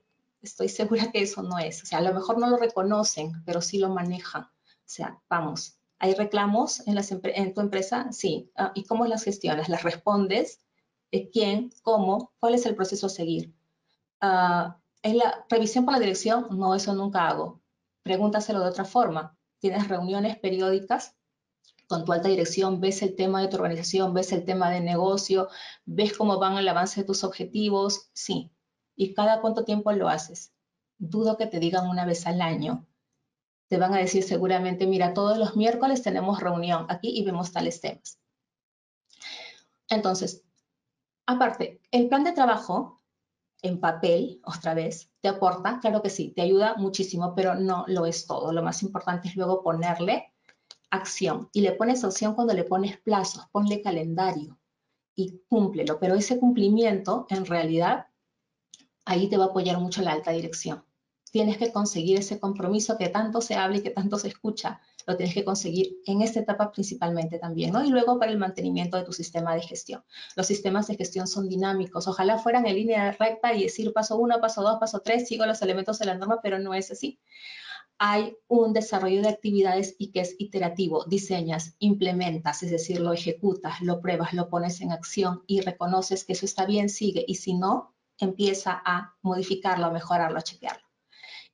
estoy segura que eso no es. O sea, a lo mejor no lo reconocen, pero sí lo manejan. O sea, vamos, ¿hay reclamos en tu empresa? Sí. ¿Y cómo las gestionas? ¿Las respondes? ¿Quién? ¿Cómo? ¿Cuál es el proceso a seguir? ¿Es la revisión por la dirección? No, eso nunca hago. Pregúntaselo de otra forma. ¿Tienes reuniones periódicas con tu alta dirección? ¿Ves el tema de tu organización? ¿Ves el tema de negocio? ¿Ves cómo van el avance de tus objetivos? Sí. ¿Y cada cuánto tiempo lo haces? Dudo que te digan una vez al año. Te van a decir seguramente, mira, todos los miércoles tenemos reunión aquí y vemos tales temas. Entonces, aparte, el plan de trabajo en papel, otra vez, te aporta, claro que sí, te ayuda muchísimo, pero no lo es todo. Lo más importante es luego ponerle acción. Y le pones acción cuando le pones plazos, ponle calendario y cúmplelo. Pero ese cumplimiento, en realidad, ahí te va a apoyar mucho la alta dirección. Tienes que conseguir ese compromiso que tanto se habla y que tanto se escucha. Lo tienes que conseguir en esta etapa principalmente también, ¿no? Y luego para el mantenimiento de tu sistema de gestión. Los sistemas de gestión son dinámicos. Ojalá fueran en línea recta y decir paso 1, paso 2, paso 3, sigo los elementos de la norma, pero no es así. Hay un desarrollo de actividades y que es iterativo. Diseñas, implementas, es decir, lo ejecutas, lo pruebas, lo pones en acción y reconoces que eso está bien, sigue. Y si no, empieza a modificarlo, a mejorarlo, a chequearlo.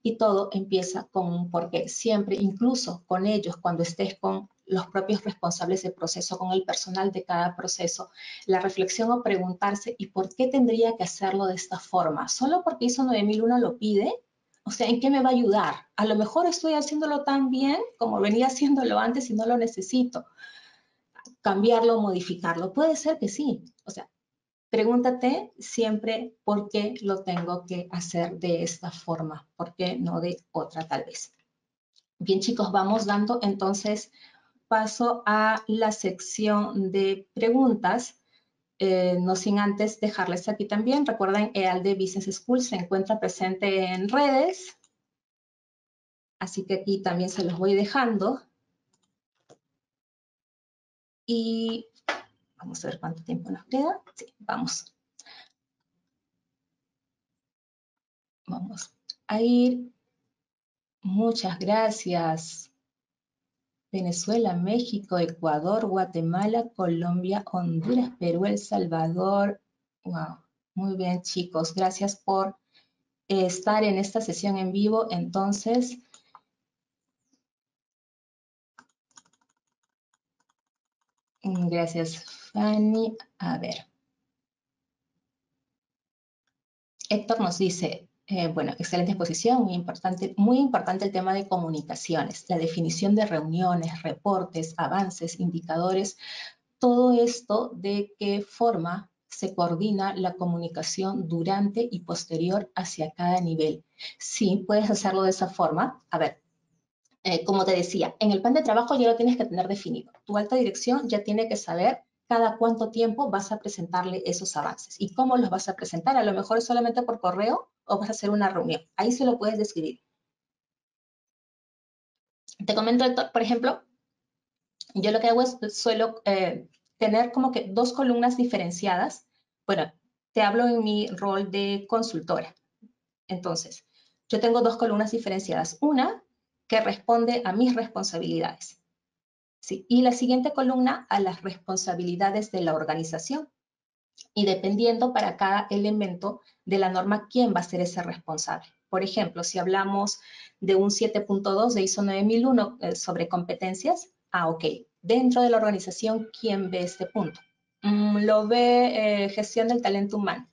Y todo empieza con un porqué. Siempre, incluso con ellos, cuando estés con los propios responsables del proceso, con el personal de cada proceso, la reflexión o preguntarse, ¿y por qué tendría que hacerlo de esta forma? ¿Solo porque ISO 9001 lo pide? O sea, ¿en qué me va a ayudar? A lo mejor estoy haciéndolo tan bien como venía haciéndolo antes y no lo necesito. Cambiarlo, modificarlo. Puede ser que sí. O sea, pregúntate siempre por qué lo tengo que hacer de esta forma, por qué no de otra tal vez. Bien, chicos, vamos dando entonces paso a la sección de preguntas. No sin antes dejarles aquí también, recuerden, EALDE Business School se encuentra presente en redes, así que aquí también se los voy dejando. Y vamos a ver cuánto tiempo nos queda. Sí, vamos. Vamos a ir. Muchas gracias. Venezuela, México, Ecuador, Guatemala, Colombia, Honduras, Perú, El Salvador. Wow, muy bien, chicos. Gracias por estar en esta sesión en vivo. Entonces, gracias, Fanny. A ver. Héctor nos dice, bueno, excelente exposición, muy importante el tema de comunicaciones, la definición de reuniones, reportes, avances, indicadores, todo esto de qué forma se coordina la comunicación durante y posterior hacia cada nivel. Sí, puedes hacerlo de esa forma. A ver, como te decía, en el plan de trabajo ya lo tienes que tener definido. Tu alta dirección ya tiene que saber cada cuánto tiempo vas a presentarle esos avances y cómo los vas a presentar. A lo mejor es solamente por correo o vas a hacer una reunión. Ahí se lo puedes describir. Te comento, por ejemplo, yo lo que hago es suelo tener como que dos columnas diferenciadas. Bueno, te hablo en mi rol de consultora. Entonces, yo tengo dos columnas diferenciadas. Una que responde a mis responsabilidades. ¿Sí? Y la siguiente columna a las responsabilidades de la organización. Y dependiendo para cada elemento de la norma, quién va a ser ese responsable. Por ejemplo, si hablamos de un 7.2 de ISO 9001 sobre competencias, ok, dentro de la organización, ¿quién ve este punto? Lo ve gestión del talento humano.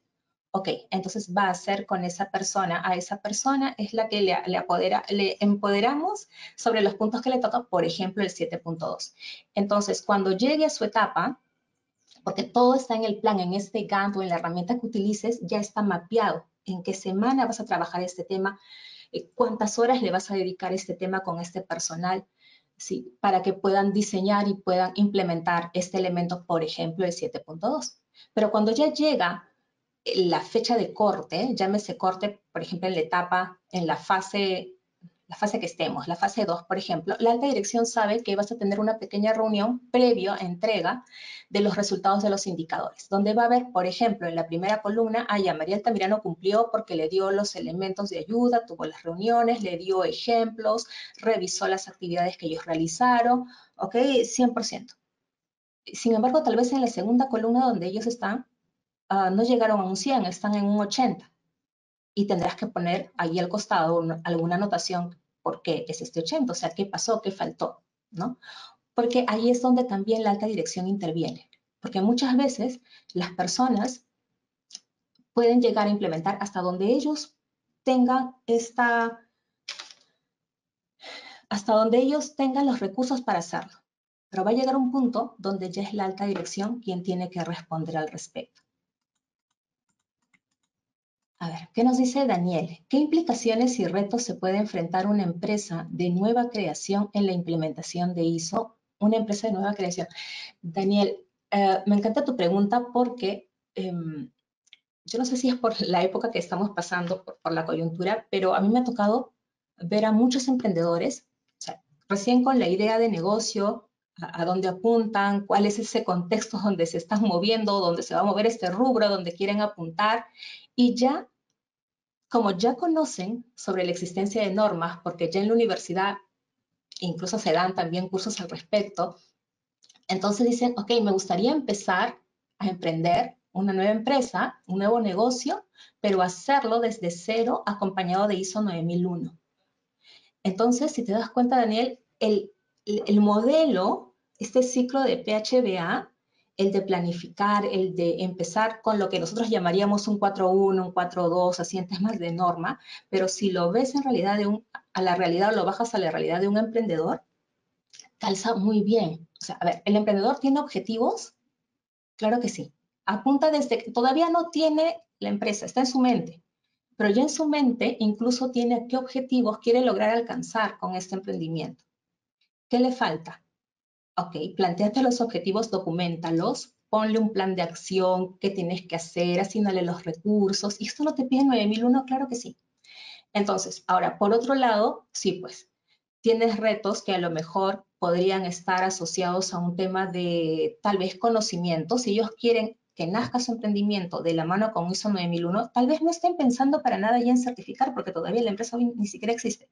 Ok, entonces va a ser con esa persona. A esa persona es la que le empoderamos sobre los puntos que le toca, por ejemplo, el 7.2. Entonces, cuando llegue a su etapa, porque todo está en el plan, en este Gantt o en la herramienta que utilices, ya está mapeado. En qué semana vas a trabajar este tema, cuántas horas le vas a dedicar a este tema con este personal, ¿sí? Para que puedan diseñar y puedan implementar este elemento, por ejemplo, el 7.2. Pero cuando ya llega la fecha de corte, llámese corte, por ejemplo, en la etapa, en la fase que estemos, la fase 2, por ejemplo, la alta dirección sabe que vas a tener una pequeña reunión previo a entrega de los resultados de los indicadores, donde va a haber, por ejemplo, en la primera columna, María Altamirano cumplió porque le dio los elementos de ayuda, tuvo las reuniones, le dio ejemplos, revisó las actividades que ellos realizaron, ¿ok? 100%. Sin embargo, tal vez en la segunda columna donde ellos están, no llegaron a un 100, están en un 80. Y tendrás que poner ahí al costado alguna anotación, ¿por qué es este 80? O sea, ¿qué pasó? ¿Qué faltó? ¿No? Porque ahí es donde también la alta dirección interviene. Porque muchas veces las personas pueden llegar a implementar hasta donde ellos tengan hasta donde ellos tengan los recursos para hacerlo. Pero va a llegar un punto donde ya es la alta dirección quien tiene que responder al respecto. A ver, ¿qué nos dice Daniel? ¿Qué implicaciones y retos se puede enfrentar una empresa de nueva creación en la implementación de ISO? Una empresa de nueva creación. Daniel, me encanta tu pregunta porque yo no sé si es por la época que estamos pasando, por la coyuntura, pero a mí me ha tocado ver a muchos emprendedores, o sea, recién con la idea de negocio, a dónde apuntan, cuál es ese contexto donde se están moviendo, donde se va a mover este rubro, donde quieren apuntar, y ya, como ya conocen sobre la existencia de normas, porque ya en la universidad incluso se dan también cursos al respecto, entonces dicen, ok, me gustaría empezar a emprender una nueva empresa, un nuevo negocio, pero hacerlo desde cero acompañado de ISO 9001. Entonces, si te das cuenta, Daniel, el modelo, este ciclo de PHBA, el de planificar, el de empezar con lo que nosotros llamaríamos un 4.1, un 4.2, así en temas de norma, pero si lo ves en realidad a la realidad o lo bajas a la realidad de un emprendedor, calza muy bien. O sea, a ver, ¿el emprendedor tiene objetivos? Claro que sí. Apunta desde que todavía no tiene la empresa, está en su mente, pero ya en su mente incluso tiene qué objetivos quiere lograr alcanzar con este emprendimiento. ¿Qué le falta? Ok, planteate los objetivos, documentalos, ponle un plan de acción, qué tienes que hacer, asignale los recursos. ¿Y esto no te pide 9001? Claro que sí. Entonces, ahora, por otro lado, sí, pues, tienes retos que a lo mejor podrían estar asociados a un tema de tal vez conocimiento. Si ellos quieren que nazca su emprendimiento de la mano con ISO 9001, tal vez no estén pensando para nada ya en certificar porque todavía la empresa ni siquiera existe.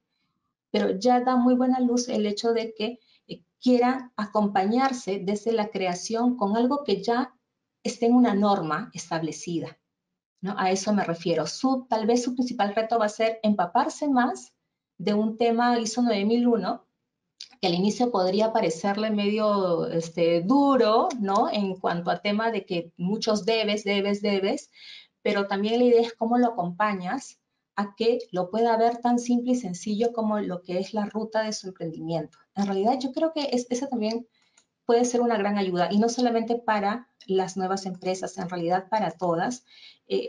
Pero ya da muy buena luz el hecho de que quieran acompañarse desde la creación con algo que ya esté en una norma establecida, ¿no? A eso me refiero. Tal vez su principal reto va a ser empaparse más de un tema ISO 9001 que al inicio podría parecerle medio duro, ¿no? En cuanto a tema de que muchos debes, pero también la idea es cómo lo acompañas a que lo pueda ver tan simple y sencillo como lo que es la ruta de su emprendimiento. En realidad yo creo que esa también puede ser una gran ayuda y no solamente para las nuevas empresas, en realidad para todas,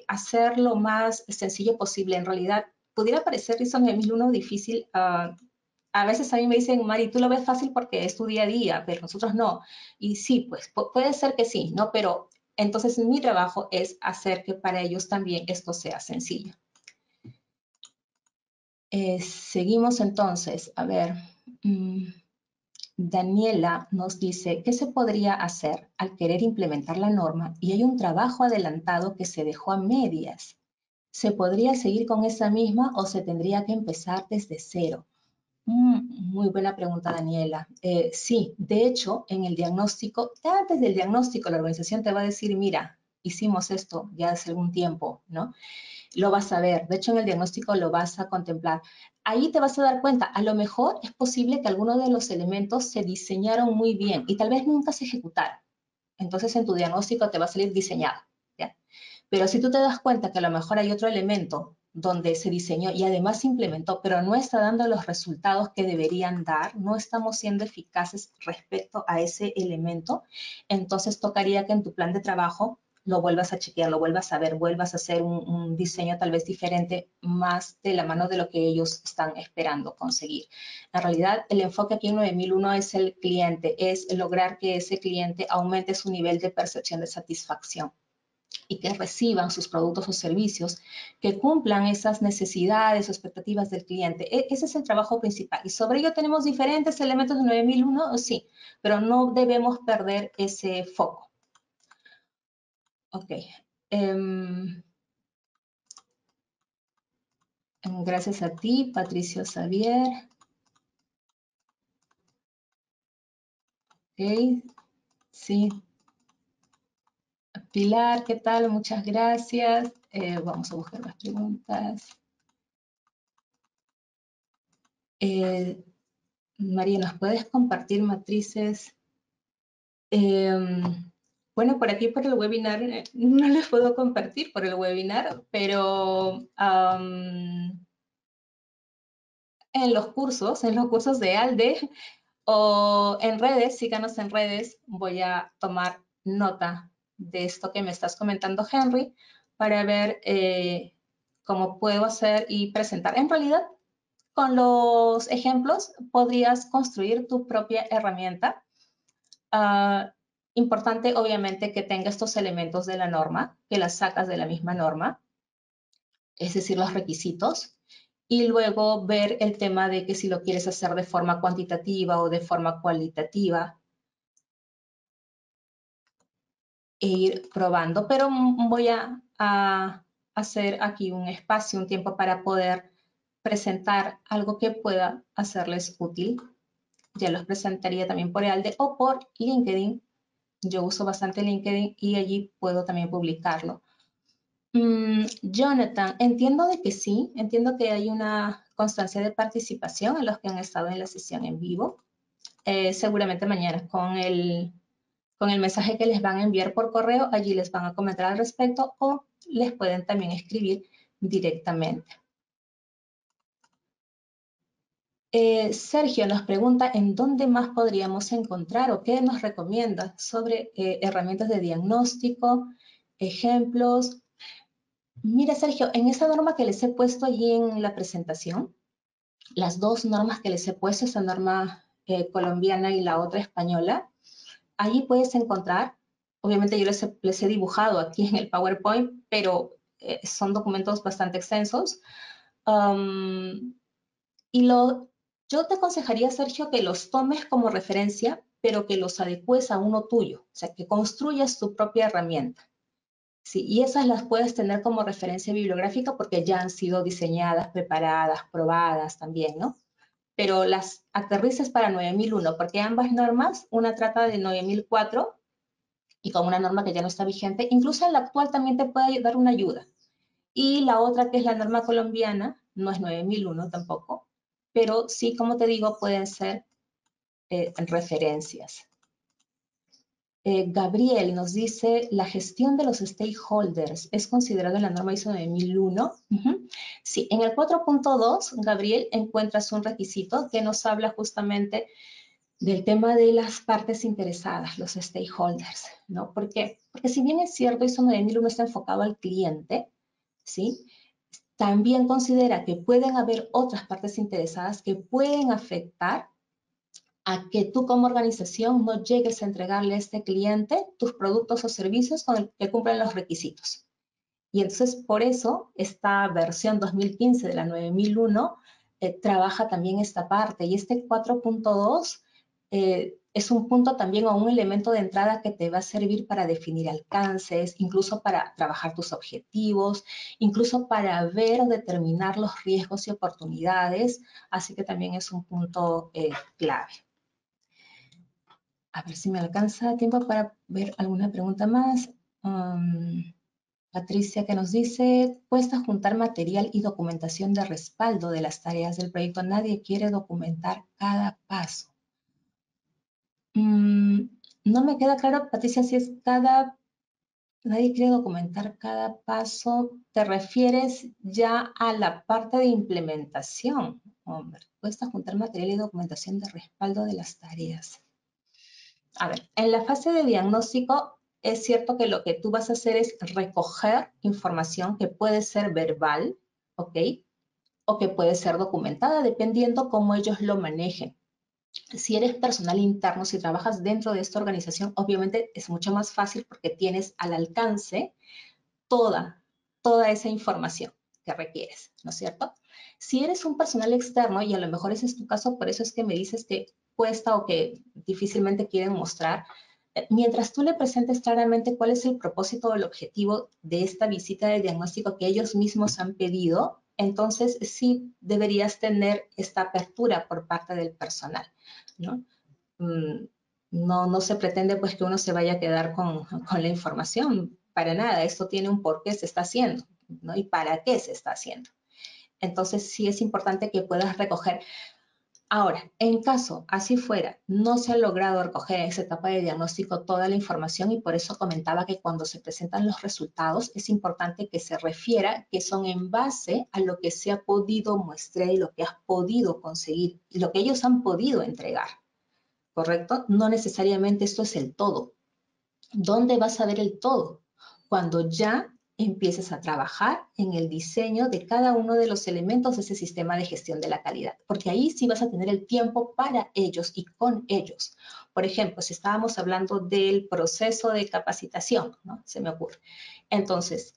hacer lo más sencillo posible. En realidad, pudiera parecer ISO 9001 difícil. A veces a mí me dicen, Mari, tú lo ves fácil porque es tu día a día, pero nosotros no. Y sí, pues puede ser que sí, ¿no? Pero entonces mi trabajo es hacer que para ellos también esto sea sencillo. Seguimos entonces, a ver. Daniela nos dice, ¿qué se podría hacer al querer implementar la norma y hay un trabajo adelantado que se dejó a medias? ¿Se podría seguir con esa misma o se tendría que empezar desde cero? Muy buena pregunta, Daniela. Sí, de hecho, en el diagnóstico, ya antes del diagnóstico, la organización te va a decir, mira, hicimos esto ya hace algún tiempo, ¿no? Lo vas a ver, de hecho en el diagnóstico lo vas a contemplar. Ahí te vas a dar cuenta, a lo mejor es posible que algunos de los elementos se diseñaron muy bien y tal vez nunca se ejecutaron. Entonces en tu diagnóstico te va a salir diseñado, ¿ya? Pero si tú te das cuenta que a lo mejor hay otro elemento donde se diseñó y además se implementó, pero no está dando los resultados que deberían dar, no estamos siendo eficaces respecto a ese elemento, entonces tocaría que en tu plan de trabajo lo vuelvas a chequear, lo vuelvas a ver, vuelvas a hacer un diseño tal vez diferente, más de la mano de lo que ellos están esperando conseguir. En realidad, el enfoque aquí en 9001 es el cliente, es lograr que ese cliente aumente su nivel de percepción de satisfacción y que reciban sus productos o servicios, que cumplan esas necesidades o expectativas del cliente. Ese es el trabajo principal. Y sobre ello tenemos diferentes elementos de 9001, sí, pero no debemos perder ese foco. Ok. Gracias a ti, Patricio Xavier. Ok, sí. Pilar, ¿qué tal? Muchas gracias. Vamos a buscar las preguntas. María, ¿nos puedes compartir matrices? Bueno, por aquí por el webinar no les puedo compartir por el webinar, pero en los cursos de ALDE o en redes, síganos en redes. Voy a tomar nota de esto que me estás comentando, Henry, para ver cómo puedo hacer y presentar. En realidad, con los ejemplos podrías construir tu propia herramienta. Importante, obviamente, que tenga estos elementos de la norma, que las sacas de la misma norma, es decir, los requisitos, y luego ver el tema de que si lo quieres hacer de forma cuantitativa o de forma cualitativa, e ir probando. Pero voy a hacer aquí un espacio, un tiempo para poder presentar algo que pueda hacerles útil. Ya los presentaría también por ALDE o por LinkedIn. Yo uso bastante LinkedIn y allí puedo también publicarlo. Jonathan, entiendo de que sí, entiendo que hay una constancia de participación en los que han estado en la sesión en vivo. Seguramente mañana con el mensaje que les van a enviar por correo, allí les van a comentar al respecto o les pueden también escribir directamente. Sergio nos pregunta en dónde más podríamos encontrar o qué nos recomienda sobre herramientas de diagnóstico, ejemplos. Mira, Sergio, en esa norma que les he puesto allí en la presentación, las dos normas que les he puesto, esa norma colombiana y la otra española, allí puedes encontrar, obviamente yo les he dibujado aquí en el PowerPoint, pero son documentos bastante extensos. Yo te aconsejaría, Sergio, que los tomes como referencia, pero que los adecues a uno tuyo, o sea, que construyas tu propia herramienta. Sí, y esas las puedes tener como referencia bibliográfica porque ya han sido diseñadas, preparadas, probadas también, ¿no? Pero las aterrices para 9001, porque ambas normas, una trata de 9004 y con una norma que ya no está vigente, incluso en la actual también te puede dar una ayuda. Y la otra, que es la norma colombiana, no es 9001 tampoco, pero sí, como te digo, pueden ser referencias. Gabriel nos dice, la gestión de los stakeholders es considerada en la norma ISO 9001. Sí, en el 4.2, Gabriel, encuentras un requisito que nos habla justamente del tema de las partes interesadas, los stakeholders, ¿no? ¿Por qué? Porque si bien es cierto, ISO 9001 está enfocado al cliente, ¿sí? También considera que pueden haber otras partes interesadas que pueden afectar a que tú como organización no llegues a entregarle a este cliente tus productos o servicios con el que cumplen los requisitos. Y entonces por eso esta versión 2015 de la 9001 trabaja también esta parte. Y este 4.2 es un punto también o un elemento de entrada que te va a servir para definir alcances, incluso para trabajar tus objetivos, incluso para ver o determinar los riesgos y oportunidades. Así que también es un punto clave. A ver si me alcanza tiempo para ver alguna pregunta más. Patricia, que nos dice, cuesta juntar material y documentación de respaldo de las tareas del proyecto. Nadie quiere documentar cada paso. No me queda claro, Patricia, si es nadie quiere documentar cada paso. ¿Te refieres ya a la parte de implementación? Hombre, cuesta juntar material y documentación de respaldo de las tareas. A ver, en la fase de diagnóstico es cierto que lo que tú vas a hacer es recoger información que puede ser verbal, ¿ok? O que puede ser documentada, dependiendo cómo ellos lo manejen. Si eres personal interno, si trabajas dentro de esta organización, obviamente es mucho más fácil porque tienes al alcance toda esa información que requieres, ¿no es cierto? Si eres un personal externo, y a lo mejor ese es tu caso, por eso es que me dices que cuesta o que difícilmente quieren mostrar, mientras tú le presentes claramente cuál es el propósito o el objetivo de esta visita de diagnóstico que ellos mismos han pedido, entonces sí deberías tener esta apertura por parte del personal, ¿no? No se pretende pues que uno se vaya a quedar con la información, para nada. Esto tiene un por qué se está haciendo, ¿no? Y para qué se está haciendo. Entonces sí es importante que puedas recoger. Ahora, en caso así fuera, no se ha logrado recoger en esa etapa de diagnóstico toda la información y por eso comentaba que cuando se presentan los resultados es importante que se refiera que son en base a lo que se ha podido muestrar y lo que has podido conseguir y lo que ellos han podido entregar, ¿correcto? No necesariamente esto es el todo. ¿Dónde vas a ver el todo? Cuando ya empieces a trabajar en el diseño de cada uno de los elementos de ese sistema de gestión de la calidad, porque ahí sí vas a tener el tiempo para ellos y con ellos. Por ejemplo, si estábamos hablando del proceso de capacitación, ¿no? Se me ocurre. Entonces,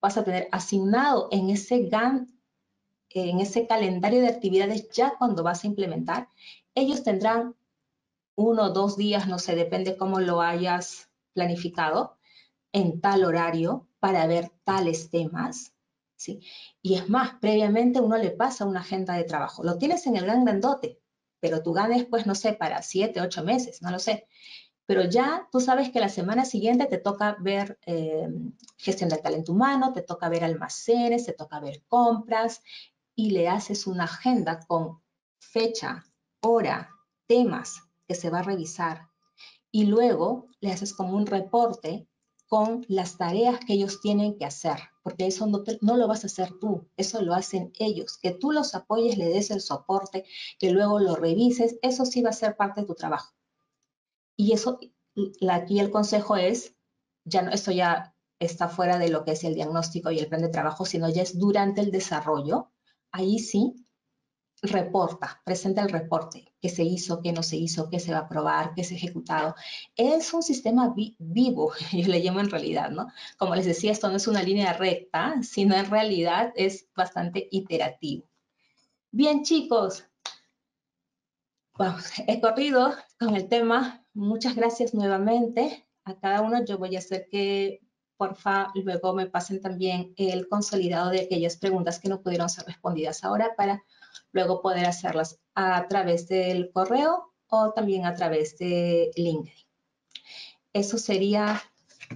vas a tener asignado en ese GAN, en ese calendario de actividades ya cuando vas a implementar, ellos tendrán 1 o 2 días, no sé, depende cómo lo hayas planificado, en tal horario para ver tales temas, ¿sí? Y es más, previamente uno le pasa una agenda de trabajo. Lo tienes en el GAN grandote, pero tu GAN es, pues, no sé, para 7, 8 meses, no lo sé. Pero ya tú sabes que la semana siguiente te toca ver gestión del talento humano, te toca ver almacenes, te toca ver compras y le haces una agenda con fecha, hora, temas que se va a revisar y luego le haces como un reporte con las tareas que ellos tienen que hacer, porque eso no lo vas a hacer tú, eso lo hacen ellos. Que tú los apoyes, le des el soporte, que luego lo revises, eso sí va a ser parte de tu trabajo. Y eso, aquí el consejo es, ya no, esto ya está fuera de lo que es el diagnóstico y el plan de trabajo, sino ya es durante el desarrollo. Ahí sí, reporta, presenta el reporte, qué se hizo, qué no se hizo, qué se va a aprobar, qué se ha ejecutado. Es un sistema vivo, yo le llamo en realidad, ¿no? Como les decía, esto no es una línea recta, sino en realidad es bastante iterativo. Bien, chicos, vamos, he corrido con el tema. Muchas gracias nuevamente a cada uno. Yo voy a hacer que, porfa, luego me pasen también el consolidado de aquellas preguntas que no pudieron ser respondidas ahora para luego poder hacerlas a través del correo o también a través de LinkedIn. Eso sería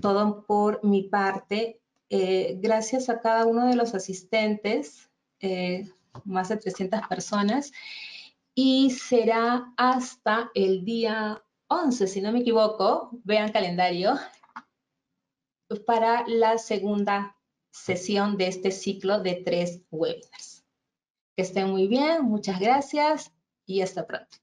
todo por mi parte. Gracias a cada uno de los asistentes, más de 300 personas, y será hasta el día 11, si no me equivoco, vean calendario, para la segunda sesión de este ciclo de 3 webinars. Que estén muy bien, muchas gracias y hasta pronto.